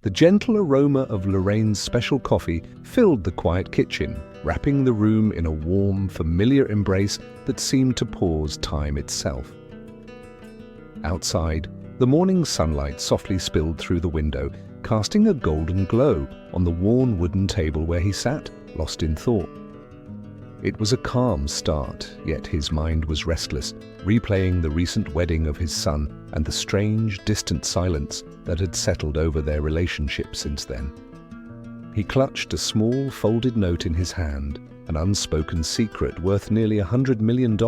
The gentle aroma of Lorraine's special coffee filled the quiet kitchen, wrapping the room in a warm, familiar embrace that seemed to pause time itself. Outside, the morning sunlight softly spilled through the window, casting a golden glow on the worn wooden table where he sat, lost in thought. It was a calm start, yet his mind was restless, replaying the recent wedding of his son and the strange, distant silence that had settled over their relationship since then. He clutched a small, folded note in his hand, an unspoken secret worth nearly $100 million,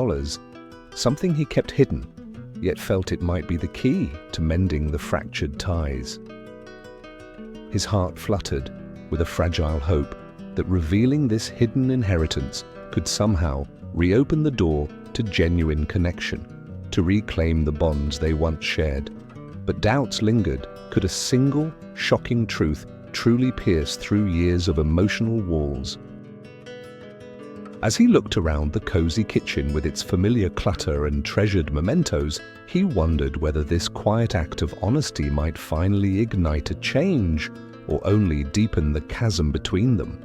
something he kept hidden, yet felt it might be the key to mending the fractured ties. His heart fluttered with a fragile hope that revealing this hidden inheritance could somehow reopen the door to genuine connection, to reclaim the bonds they once shared. But doubts lingered. Could a single, shocking truth truly pierce through years of emotional walls? As he looked around the cozy kitchen with its familiar clutter and treasured mementos, he wondered whether this quiet act of honesty might finally ignite a change, or only deepen the chasm between them.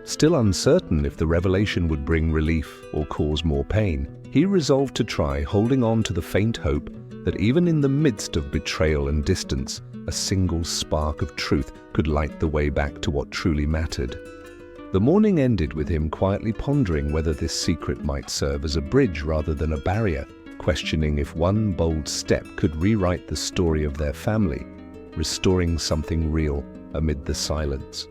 Still uncertain if the revelation would bring relief or cause more pain, he resolved to try, holding on to the faint hope that even in the midst of betrayal and distance, a single spark of truth could light the way back to what truly mattered. The morning ended with him quietly pondering whether this secret might serve as a bridge rather than a barrier, questioning if one bold step could rewrite the story of their family, restoring something real amid the silence.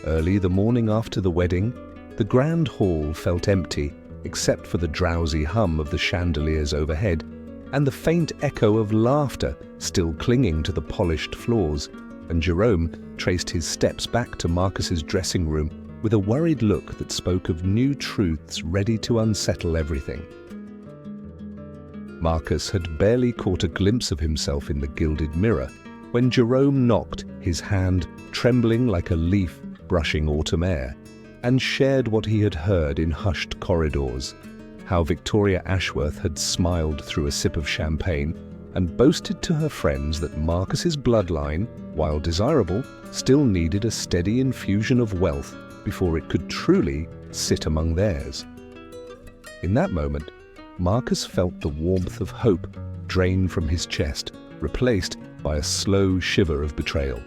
Early the morning after the wedding, the grand hall felt empty, except for the drowsy hum of the chandeliers overhead and the faint echo of laughter still clinging to the polished floors, and Jerome traced his steps back to Marcus's dressing room with a worried look that spoke of new truths ready to unsettle everything. Marcus had barely caught a glimpse of himself in the gilded mirror when Jerome knocked, his hand trembling like a leaf brushing autumn air, and shared what he had heard in hushed corridors, how Victoria Ashworth had smiled through a sip of champagne and boasted to her friends that Marcus's bloodline, while desirable, still needed a steady infusion of wealth before it could truly sit among theirs. In that moment, Marcus felt the warmth of hope drain from his chest, replaced by a slow shiver of betrayal.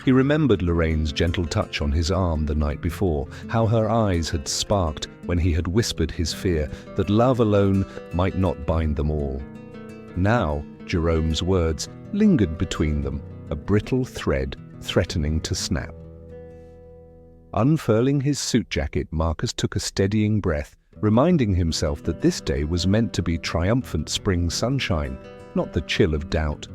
He remembered Lorraine's gentle touch on his arm the night before, how her eyes had sparked when he had whispered his fear that love alone might not bind them all. Now, Jerome's words lingered between them, a brittle thread threatening to snap. Unfurling his suit jacket, Marcus took a steadying breath, reminding himself that this day was meant to be triumphant spring sunshine, not the chill of doubt.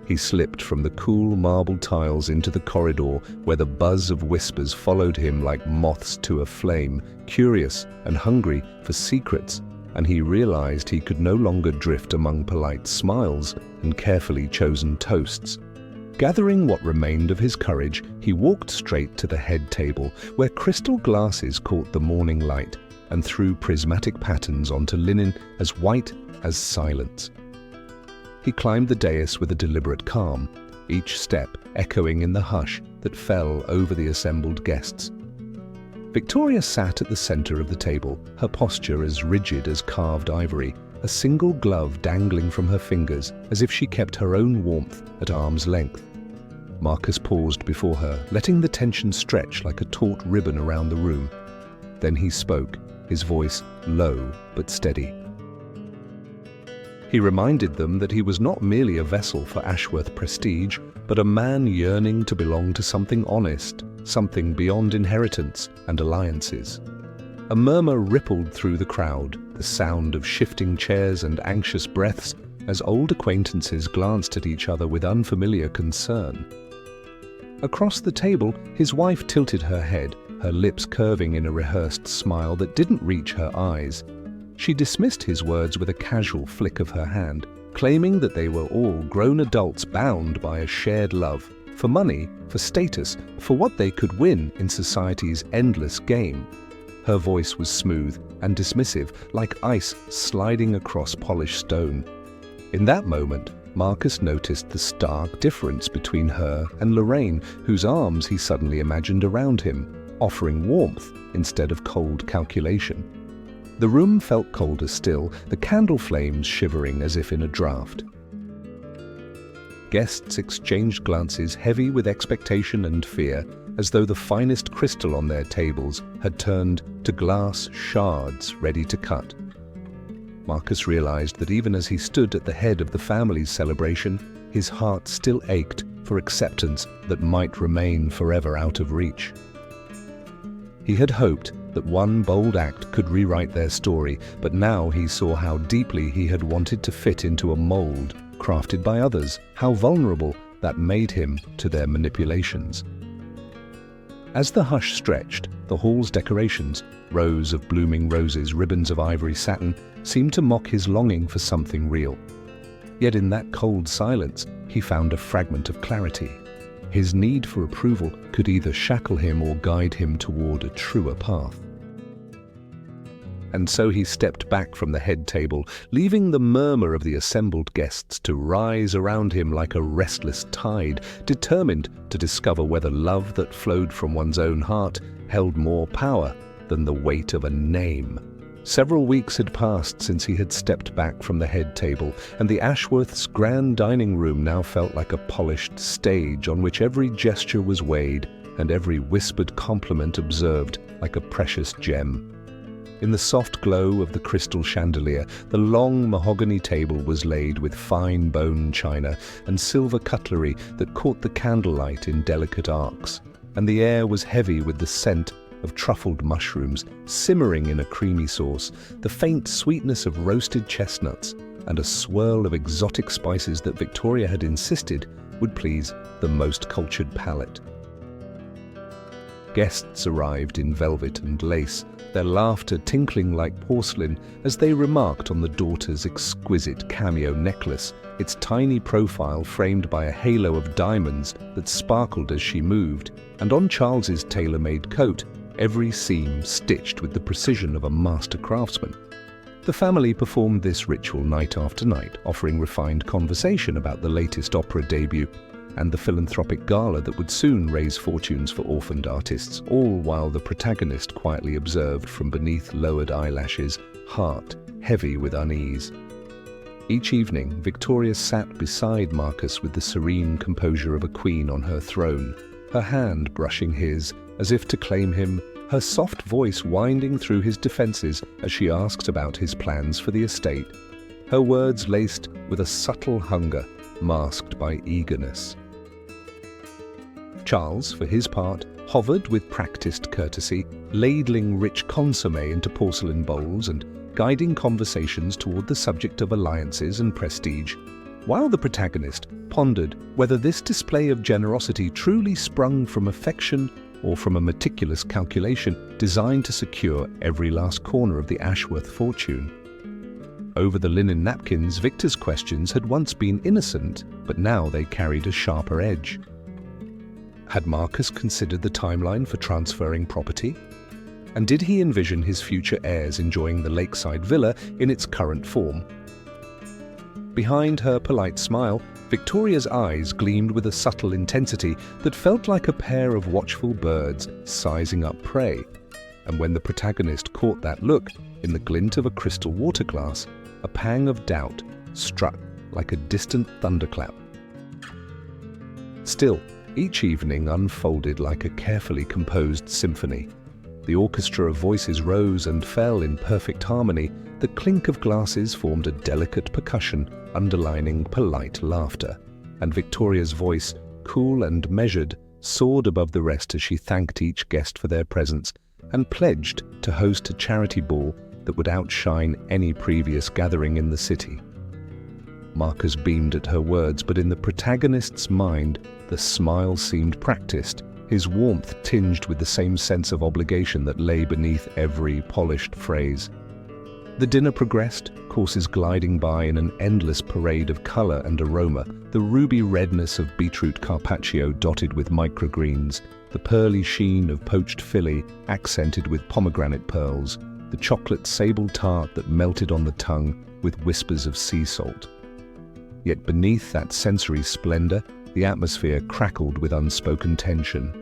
He slipped from the cool marble tiles into the corridor where the buzz of whispers followed him like moths to a flame, curious and hungry for secrets, and he realized he could no longer drift among polite smiles and carefully chosen toasts. Gathering what remained of his courage, he walked straight to the head table where crystal glasses caught the morning light and threw prismatic patterns onto linen as white as silence. He climbed the dais with a deliberate calm, each step echoing in the hush that fell over the assembled guests. Victoria sat at the center of the table, her posture as rigid as carved ivory, a single glove dangling from her fingers as if she kept her own warmth at arm's length. Marcus paused before her, letting the tension stretch like a taut ribbon around the room. Then he spoke, his voice low but steady. He reminded them that he was not merely a vessel for Ashworth prestige, but a man yearning to belong to something honest, something beyond inheritance and alliances. A murmur rippled through the crowd, the sound of shifting chairs and anxious breaths as old acquaintances glanced at each other with unfamiliar concern. Across the table, his wife tilted her head, her lips curving in a rehearsed smile that didn't reach her eyes. She dismissed his words with a casual flick of her hand, claiming that they were all grown adults bound by a shared love, for money, for status, for what they could win in society's endless game. Her voice was smooth and dismissive, like ice sliding across polished stone. In that moment, Marcus noticed the stark difference between her and Lorraine, whose arms he suddenly imagined around him, offering warmth instead of cold calculation. The room felt colder still, the candle flames shivering as if in a draught. Guests exchanged glances heavy with expectation and fear, as though the finest crystal on their tables had turned to glass shards ready to cut. Marcus realized that even as he stood at the head of the family's celebration, his heart still ached for acceptance that might remain forever out of reach. He had hoped that one bold act could rewrite their story, but now he saw how deeply he had wanted to fit into a mold crafted by others, how vulnerable that made him to their manipulations. As the hush stretched, the hall's decorations, rows of blooming roses, ribbons of ivory satin, seemed to mock his longing for something real. Yet in that cold silence, he found a fragment of clarity. His need for approval could either shackle him or guide him toward a truer path. And so he stepped back from the head table, leaving the murmur of the assembled guests to rise around him like a restless tide, determined to discover whether love that flowed from one's own heart held more power than the weight of a name. Several weeks had passed since he had stepped back from the head table, and the Ashworths' grand dining room now felt like a polished stage on which every gesture was weighed and every whispered compliment observed like a precious gem. In the soft glow of the crystal chandelier, the long mahogany table was laid with fine bone china and silver cutlery that caught the candlelight in delicate arcs, and the air was heavy with the scent of truffled mushrooms simmering in a creamy sauce, the faint sweetness of roasted chestnuts, and a swirl of exotic spices that Victoria had insisted would please the most cultured palate. Guests arrived in velvet and lace, their laughter tinkling like porcelain as they remarked on the daughter's exquisite cameo necklace, its tiny profile framed by a halo of diamonds that sparkled as she moved, and on Charles's tailor-made coat, every seam stitched with the precision of a master craftsman. The family performed this ritual night after night, offering refined conversation about the latest opera debut and the philanthropic gala that would soon raise fortunes for orphaned artists, all while the protagonist quietly observed from beneath lowered eyelashes, heart heavy with unease. Each evening, Victoria sat beside Marcus with the serene composure of a queen on her throne, her hand brushing his as if to claim him, her soft voice winding through his defenses as she asked about his plans for the estate, her words laced with a subtle hunger masked by eagerness. Charles, for his part, hovered with practiced courtesy, ladling rich consommé into porcelain bowls and guiding conversations toward the subject of alliances and prestige, while the protagonist pondered whether this display of generosity truly sprung from affection or from a meticulous calculation designed to secure every last corner of the Ashworth fortune. Over the linen napkins, Victor's questions had once been innocent, but now they carried a sharper edge. Had Marcus considered the timeline for transferring property? And did he envision his future heirs enjoying the lakeside villa in its current form? Behind her polite smile, Victoria's eyes gleamed with a subtle intensity that felt like a pair of watchful birds sizing up prey. And when the protagonist caught that look, in the glint of a crystal water glass, a pang of doubt struck like a distant thunderclap. Still, each evening unfolded like a carefully composed symphony. The orchestra of voices rose and fell in perfect harmony. The clink of glasses formed a delicate percussion underlining polite laughter, and Victoria's voice, cool and measured, soared above the rest as she thanked each guest for their presence and pledged to host a charity ball that would outshine any previous gathering in the city. Marcus beamed at her words, but in the protagonist's mind, the smile seemed practiced, his warmth tinged with the same sense of obligation that lay beneath every polished phrase. The dinner progressed, courses gliding by in an endless parade of color and aroma, the ruby redness of beetroot carpaccio dotted with microgreens, the pearly sheen of poached Philly accented with pomegranate pearls, the chocolate sable tart that melted on the tongue with whispers of sea salt. yet beneath that sensory splendor, the atmosphere crackled with unspoken tension.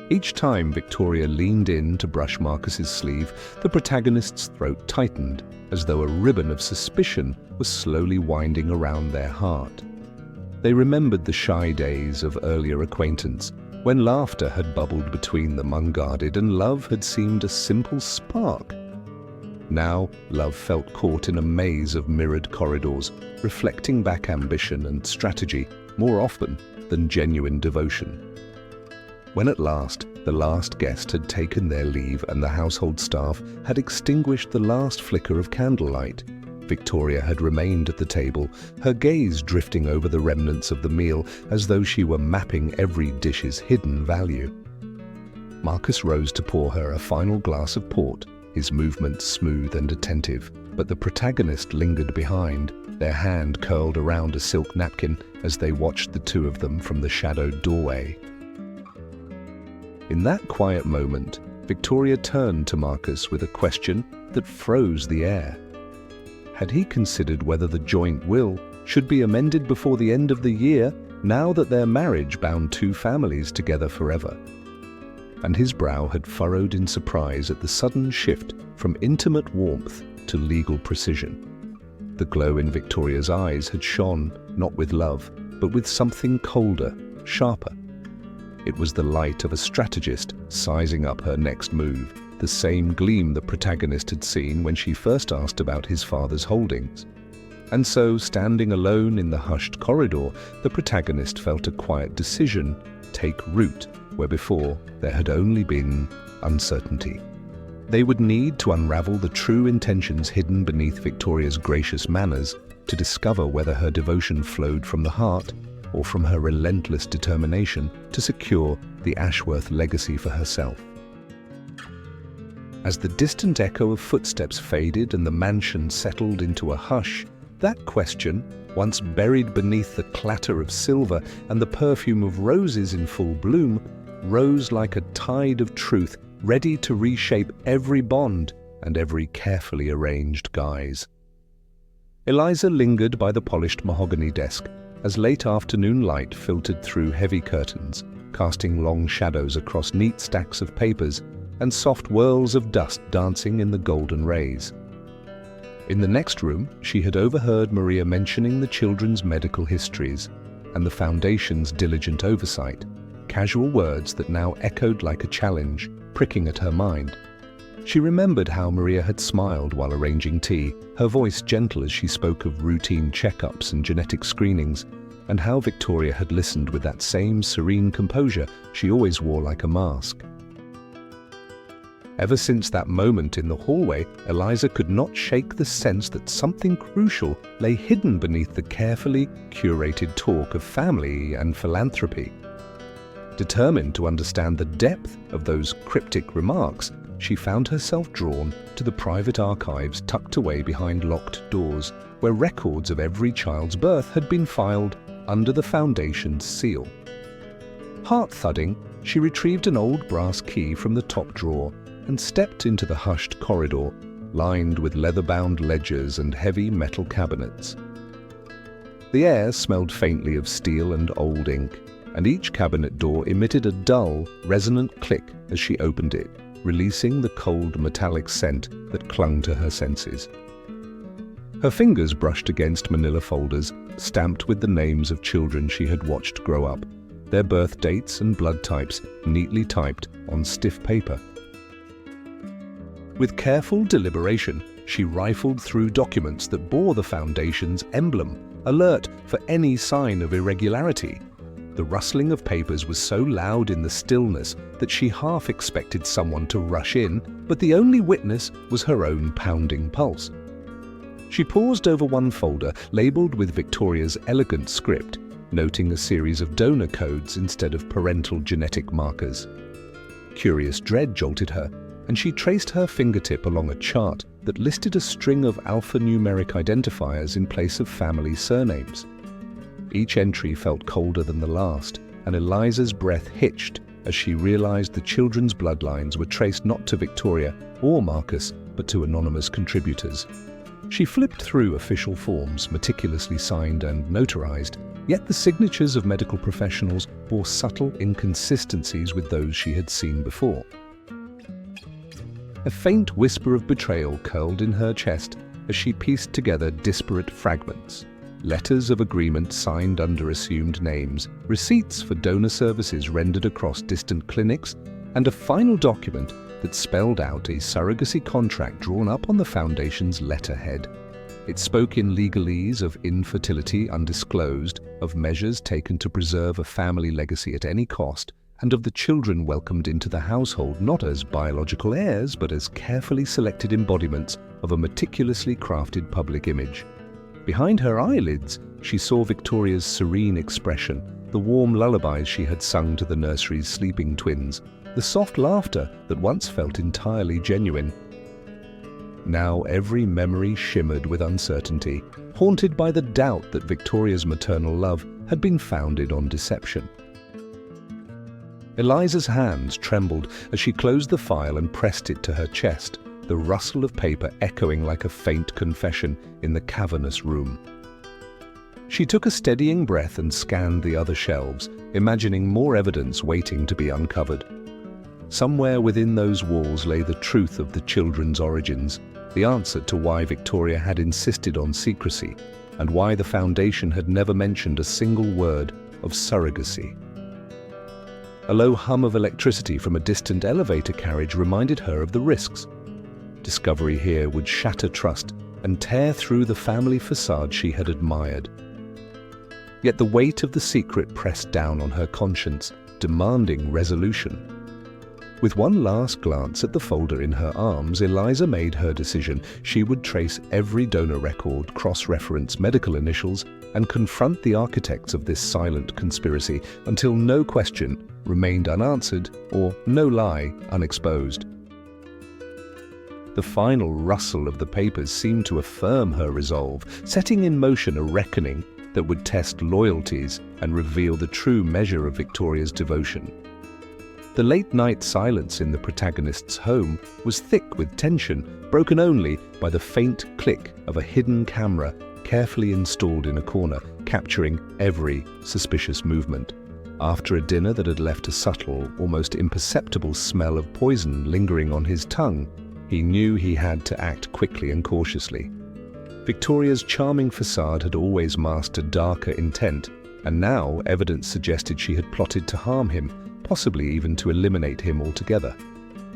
Each time Victoria leaned in to brush Marcus's sleeve, the protagonist's throat tightened, as though a ribbon of suspicion was slowly winding around their heart. They remembered the shy days of earlier acquaintance, when laughter had bubbled between them unguarded and love had seemed a simple spark. Now, love felt caught in a maze of mirrored corridors, reflecting back ambition and strategy more often than genuine devotion. When at last, the last guest had taken their leave and the household staff had extinguished the last flicker of candlelight, Victoria had remained at the table, her gaze drifting over the remnants of the meal as though she were mapping every dish's hidden value. Marcus rose to pour her a final glass of port, his movements smooth and attentive, but the protagonist lingered behind, their hand curled around a silk napkin as they watched the two of them from the shadowed doorway. In that quiet moment, Victoria turned to Marcus with a question that froze the air. Had he considered whether the joint will should be amended before the end of the year, now that their marriage bound two families together forever? And his brow had furrowed in surprise at the sudden shift from intimate warmth to legal precision. The glow in Victoria's eyes had shone not with love, but with something colder, sharper. It was the light of a strategist sizing up her next move, the same gleam the protagonist had seen when she first asked about his father's holdings. And so, standing alone in the hushed corridor, the protagonist felt a quiet decision take root where before there had only been uncertainty. They would need to unravel the true intentions hidden beneath Victoria's gracious manners to discover whether her devotion flowed from the heart or from her relentless determination to secure the Ashworth legacy for herself. As the distant echo of footsteps faded and the mansion settled into a hush, that question, once buried beneath the clatter of silver and the perfume of roses in full bloom, rose like a tide of truth, ready to reshape every bond and every carefully arranged guise. Eliza lingered by the polished mahogany desk as late afternoon light filtered through heavy curtains, casting long shadows across neat stacks of papers and soft whirls of dust dancing in the golden rays. In the next room, she had overheard Maria mentioning the children's medical histories and the Foundation's diligent oversight, casual words that now echoed like a challenge, pricking at her mind. She remembered how Maria had smiled while arranging tea, her voice gentle as she spoke of routine checkups and genetic screenings, and how Victoria had listened with that same serene composure she always wore like a mask. Ever since that moment in the hallway, Eliza could not shake the sense that something crucial lay hidden beneath the carefully curated talk of family and philanthropy. Determined to understand the depth of those cryptic remarks, she found herself drawn to the private archives tucked away behind locked doors, where records of every child's birth had been filed under the Foundation's seal. Heart-thudding, she retrieved an old brass key from the top drawer and stepped into the hushed corridor, lined with leather-bound ledgers and heavy metal cabinets. The air smelled faintly of steel and old ink, and each cabinet door emitted a dull, resonant click as she opened it, releasing the cold metallic scent that clung to her senses. Her fingers brushed against manila folders, stamped with the names of children she had watched grow up, their birth dates and blood types neatly typed on stiff paper. With careful deliberation, she rifled through documents that bore the Foundation's emblem, alert for any sign of irregularity. The rustling of papers was so loud in the stillness that she half expected someone to rush in, but the only witness was her own pounding pulse. She paused over one folder labeled with Victoria's elegant script, noting a series of donor codes instead of parental genetic markers. Curious dread jolted her, and she traced her fingertip along a chart that listed a string of alphanumeric identifiers in place of family surnames. Each entry felt colder than the last, and Eliza's breath hitched as she realized the children's bloodlines were traced not to Victoria or Marcus, but to anonymous contributors. She flipped through official forms, meticulously signed and notarized, yet the signatures of medical professionals bore subtle inconsistencies with those she had seen before. A faint whisper of betrayal curled in her chest as she pieced together disparate fragments. Letters of agreement signed under assumed names, receipts for donor services rendered across distant clinics, and a final document that spelled out a surrogacy contract drawn up on the Foundation's letterhead. It spoke in legalese of infertility undisclosed, of measures taken to preserve a family legacy at any cost, and of the children welcomed into the household not as biological heirs but as carefully selected embodiments of a meticulously crafted public image. Behind her eyelids, she saw Victoria's serene expression, the warm lullabies she had sung to the nursery's sleeping twins, the soft laughter that once felt entirely genuine. Now every memory shimmered with uncertainty, haunted by the doubt that Victoria's maternal love had been founded on deception. Eliza's hands trembled as she closed the file and pressed it to her chest, the rustle of paper echoing like a faint confession in the cavernous room. She took a steadying breath and scanned the other shelves, imagining more evidence waiting to be uncovered. Somewhere within those walls lay the truth of the children's origins, the answer to why Victoria had insisted on secrecy, and why the Foundation had never mentioned a single word of surrogacy. A low hum of electricity from a distant elevator carriage reminded her of the risks. Discovery here would shatter trust and tear through the family facade she had admired. Yet the weight of the secret pressed down on her conscience, demanding resolution. With one last glance at the folder in her arms, Eliza made her decision. She would trace every donor record, cross-reference medical initials, and confront the architects of this silent conspiracy until no question remained unanswered or no lie unexposed. The final rustle of the papers seemed to affirm her resolve, setting in motion a reckoning that would test loyalties and reveal the true measure of Victoria's devotion. The late-night silence in the protagonist's home was thick with tension, broken only by the faint click of a hidden camera carefully installed in a corner, capturing every suspicious movement. After a dinner that had left a subtle, almost imperceptible smell of poison lingering on his tongue, he knew he had to act quickly and cautiously. Victoria's charming facade had always masked a darker intent, and now evidence suggested she had plotted to harm him, possibly even to eliminate him altogether.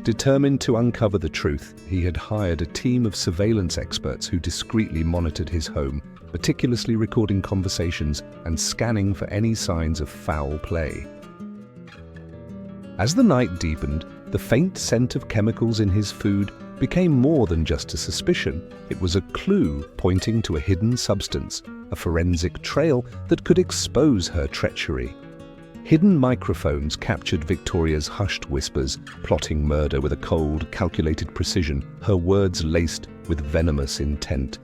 Determined to uncover the truth, he had hired a team of surveillance experts who discreetly monitored his home, meticulously recording conversations and scanning for any signs of foul play. As the night deepened, the faint scent of chemicals in his food became more than just a suspicion. It was a clue pointing to a hidden substance, a forensic trail that could expose her treachery. Hidden microphones captured Victoria's hushed whispers, plotting murder with a cold, calculated precision, her words laced with venomous intent.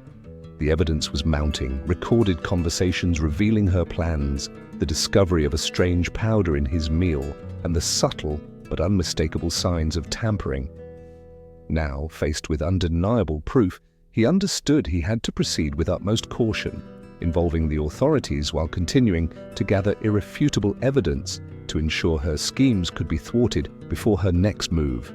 The evidence was mounting, recorded conversations revealing her plans, the discovery of a strange powder in his meal, and the subtle but unmistakable signs of tampering. Now, faced with undeniable proof, he understood he had to proceed with utmost caution, involving the authorities while continuing to gather irrefutable evidence to ensure her schemes could be thwarted before her next move.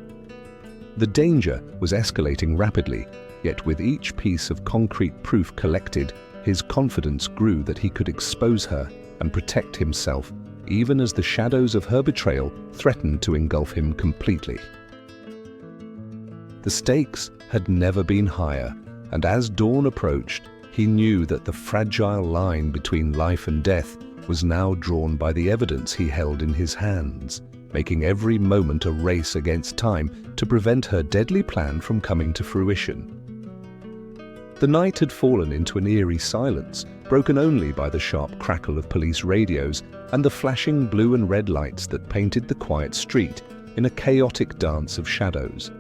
The danger was escalating rapidly, yet with each piece of concrete proof collected, his confidence grew that he could expose her and protect himself, even as the shadows of her betrayal threatened to engulf him completely. The stakes had never been higher, and as dawn approached, he knew that the fragile line between life and death was now drawn by the evidence he held in his hands, making every moment a race against time to prevent her deadly plan from coming to fruition. The night had fallen into an eerie silence, broken only by the sharp crackle of police radios and the flashing blue and red lights that painted the quiet street in a chaotic dance of shadows.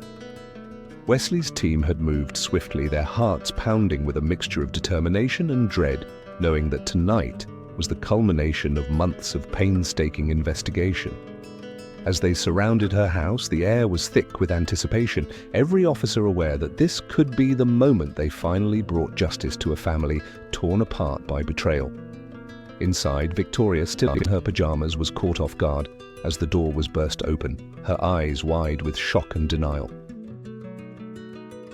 Wesley's team had moved swiftly, their hearts pounding with a mixture of determination and dread, knowing that tonight was the culmination of months of painstaking investigation. As they surrounded her house, the air was thick with anticipation, every officer aware that this could be the moment they finally brought justice to a family torn apart by betrayal. Inside, Victoria, still in her pajamas, was caught off guard as the door was burst open, her eyes wide with shock and denial.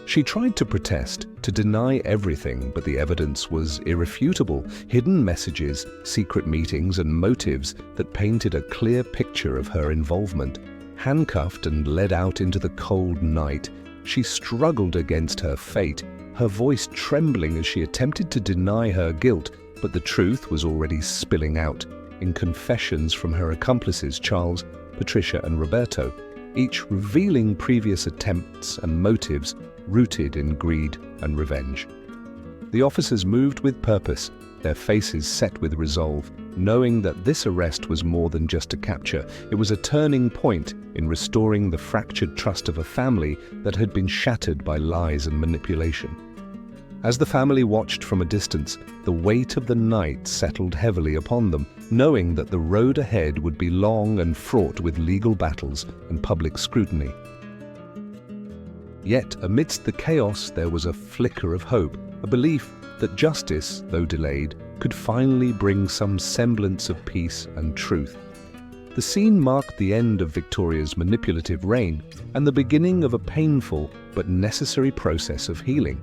She tried to protest, to deny everything, but the evidence was irrefutable. Hidden messages, secret meetings, and motives that painted a clear picture of her involvement. Handcuffed and led out into the cold night, she struggled against her fate, her voice trembling as she attempted to deny her guilt, but the truth was already spilling out in confessions from her accomplices Charles, Patricia, and Roberto, each revealing previous attempts and motives rooted in greed and revenge. The officers moved with purpose, their faces set with resolve, knowing that this arrest was more than just a capture. It was a turning point in restoring the fractured trust of a family that had been shattered by lies and manipulation. As the family watched from a distance, the weight of the night settled heavily upon them, knowing that the road ahead would be long and fraught with legal battles and public scrutiny. Yet, amidst the chaos, there was a flicker of hope, a belief that justice, though delayed, could finally bring some semblance of peace and truth. The scene marked the end of Victoria's manipulative reign and the beginning of a painful but necessary process of healing,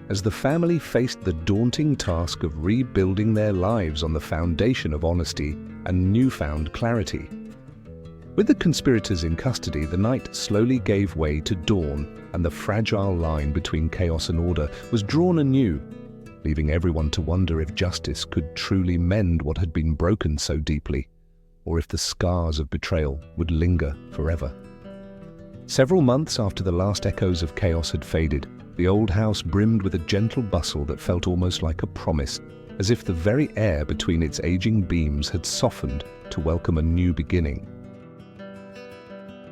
as the family faced the daunting task of rebuilding their lives on the foundation of honesty and newfound clarity. With the conspirators in custody, the night slowly gave way to dawn, and the fragile line between chaos and order was drawn anew, leaving everyone to wonder if justice could truly mend what had been broken so deeply, or if the scars of betrayal would linger forever. Several months after the last echoes of chaos had faded, the old house brimmed with a gentle bustle that felt almost like a promise, as if the very air between its aging beams had softened to welcome a new beginning.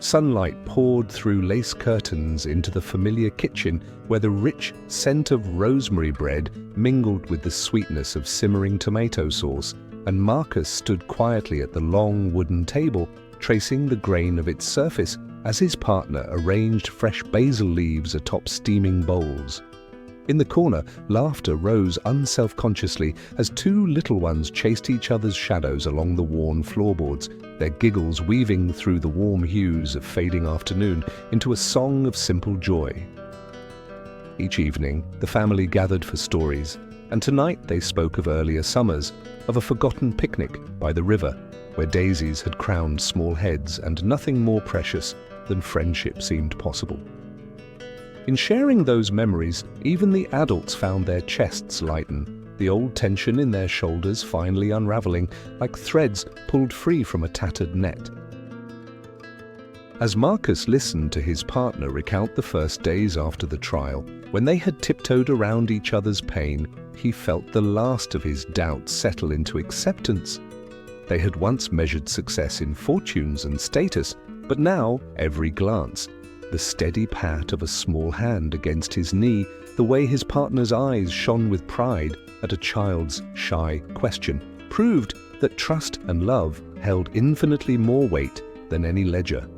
Sunlight poured through lace curtains into the familiar kitchen, where the rich scent of rosemary bread mingled with the sweetness of simmering tomato sauce, and Marcus stood quietly at the long wooden table, tracing the grain of its surface as his partner arranged fresh basil leaves atop steaming bowls. In the corner, laughter rose unself-consciously as two little ones chased each other's shadows along the worn floorboards, their giggles weaving through the warm hues of fading afternoon into a song of simple joy. Each evening, the family gathered for stories, and tonight they spoke of earlier summers, of a forgotten picnic by the river, where daisies had crowned small heads and nothing more precious than friendship seemed possible. In sharing those memories, even the adults found their chests lighten, the old tension in their shoulders finally unraveling like threads pulled free from a tattered net. As Marcus listened to his partner recount the first days after the trial, when they had tiptoed around each other's pain, he felt the last of his doubts settle into acceptance. They had once measured success in fortunes and status, but now every glance, the steady pat of a small hand against his knee, the way his partner's eyes shone with pride at a child's shy question, proved that trust and love held infinitely more weight than any ledger.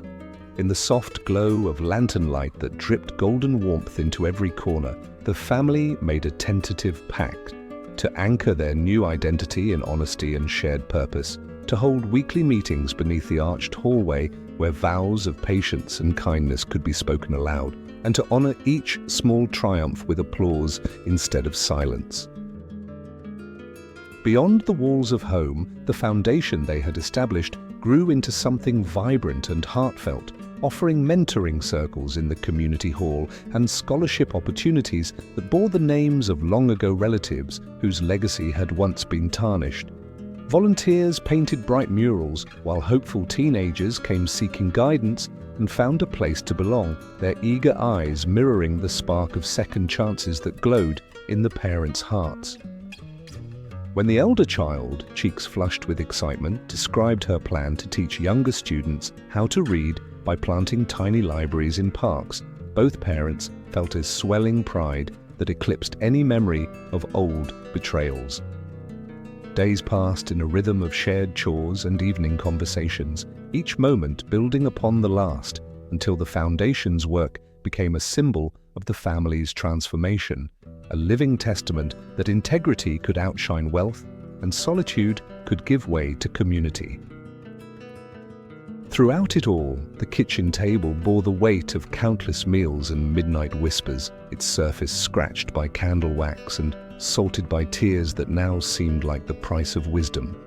In the soft glow of lantern light that dripped golden warmth into every corner, the family made a tentative pact to anchor their new identity in honesty and shared purpose, to hold weekly meetings beneath the arched hallway where vows of patience and kindness could be spoken aloud, and to honor each small triumph with applause instead of silence. Beyond the walls of home, the foundation they had established grew into something vibrant and heartfelt, offering mentoring circles in the community hall and scholarship opportunities that bore the names of long-ago relatives whose legacy had once been tarnished. Volunteers painted bright murals, while hopeful teenagers came seeking guidance and found a place to belong, their eager eyes mirroring the spark of second chances that glowed in the parents' hearts. When the elder child, cheeks flushed with excitement, described her plan to teach younger students how to read by planting tiny libraries in parks, both parents felt a swelling pride that eclipsed any memory of old betrayals. Days passed in a rhythm of shared chores and evening conversations, each moment building upon the last, until the foundation's work became a symbol of the family's transformation, a living testament that integrity could outshine wealth and solitude could give way to community. Throughout it all, the kitchen table bore the weight of countless meals and midnight whispers, its surface scratched by candle wax and salted by tears that now seemed like the price of wisdom.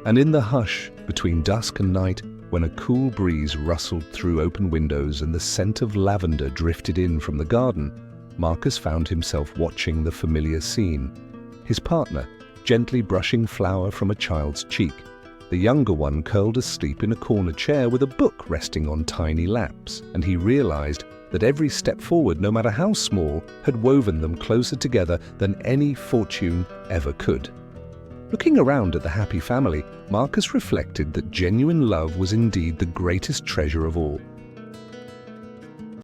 And in the hush between dusk and night, when a cool breeze rustled through open windows and the scent of lavender drifted in from the garden, Marcus found himself watching the familiar scene. His partner gently brushing flour from a child's cheek, the younger one curled asleep in a corner chair with a book resting on tiny laps, and he realized that every step forward, no matter how small, had woven them closer together than any fortune ever could. Looking around at the happy family, Marcus reflected that genuine love was indeed the greatest treasure of all.